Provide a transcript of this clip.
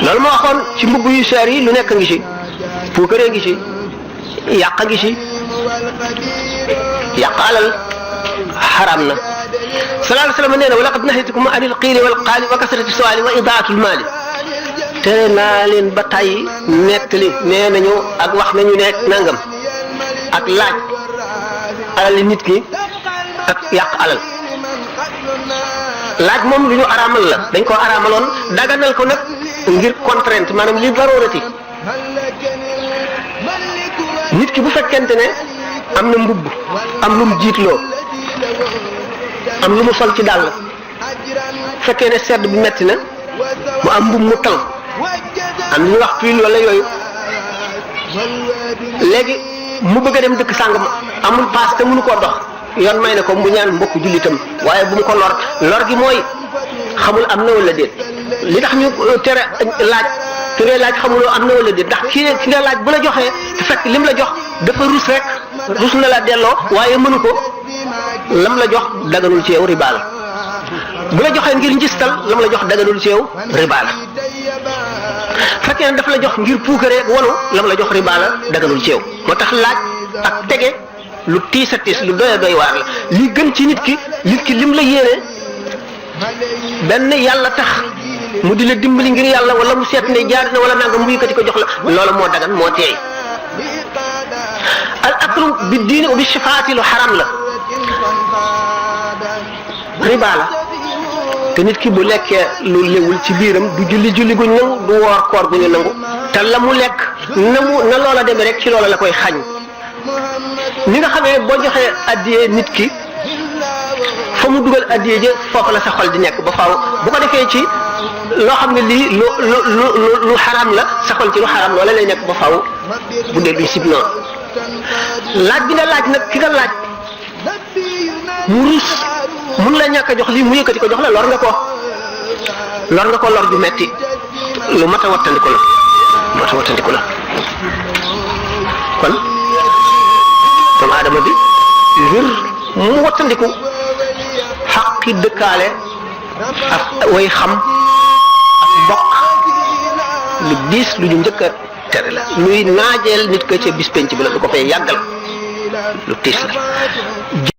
loolu ma waxoon ci mbubb yu seer yi lu nekk ngi ci puukaree ngi ci yàq ngi ci yàq alal xaram na sallallahu alayhi wa sallam nee na wa laqad nahaytukum anil qiili wal qaali wa kasrati su'aali wa idaatul maali tere naa leen ba tey nettali nee nañu ak wax nañu ne nangam ak laaj alal nit ki ak yàq alal laaj moom lu ñu araamal la dañ koo araamaloon daganal ko nag ngir contrainte maanaam li darurati nit ki bu fekkente ne am na mbubb am lu mu jiitloo am lu mu sol ci dàll fekkee ne sedd bi metti na mu am mbubb mu tal am lu ñuy wax pull wala yooyu léegi mu bëgg a dem dëkk sàngam amul paas te mënu koo dox yoon may na ko mu ñaan mbokk jullitam waaye bu mu ko lor gi mooy xamul am na wala déet li tax ñu tere laaj xamuloo am na wala déet ndax ki nga laaj bu la joxee te fekk lim la jox dafa rus rek rus na la delloo waaye mënu ko lam la jox daganul ci yow riba la bu la joxee ngir njistal lam la jox daganul ci yow riba la fekkee ne daf la jox ngir puukaree wanu lam la jox riba la daganul ci yow moo tax laaj ak tege lu tiis a tiis lu doy a doy waar la li gën ci nit ki lim la yéene benn yàlla tax mu di la dimbali ngir yàlla wala mu seet ne jaar na wala nangam mu yëkkati ko jox la loola moo dagan moo teey al aklu bi diini bi shifaati lu xaram la riba la te nit ki bu lekkee lu lewul ci biiram du julli gu nangu du woor koor gu ñu nangu te la mu lekk na loola demee rek ci loola la koy xañ ni nga xamee boo joxee addiyee nit ki fa mu dugal addiyee ja foofu la sa xol di nekk ba faaw bu ko defee ci loo xam ne lii lu xaram la sa xol ci lu xaram loola lay nekk ba faaw bu dee duñ sib noonu laaj bi nga laaj nag ki nga laaj mu rus mun la ñàkk a jox lii mu yëkkati ko jox la lor nga ko lor ju metti lu mat a wattandiku la kon doomu aadama bi ngir mu wattandiku xaqi dëkkaale ak way xam ak mbokk lu diis lu ñu njëkk a tere la luy naajeel nit ko ca bis penc bi la lu ko fay yàggal lu tiis la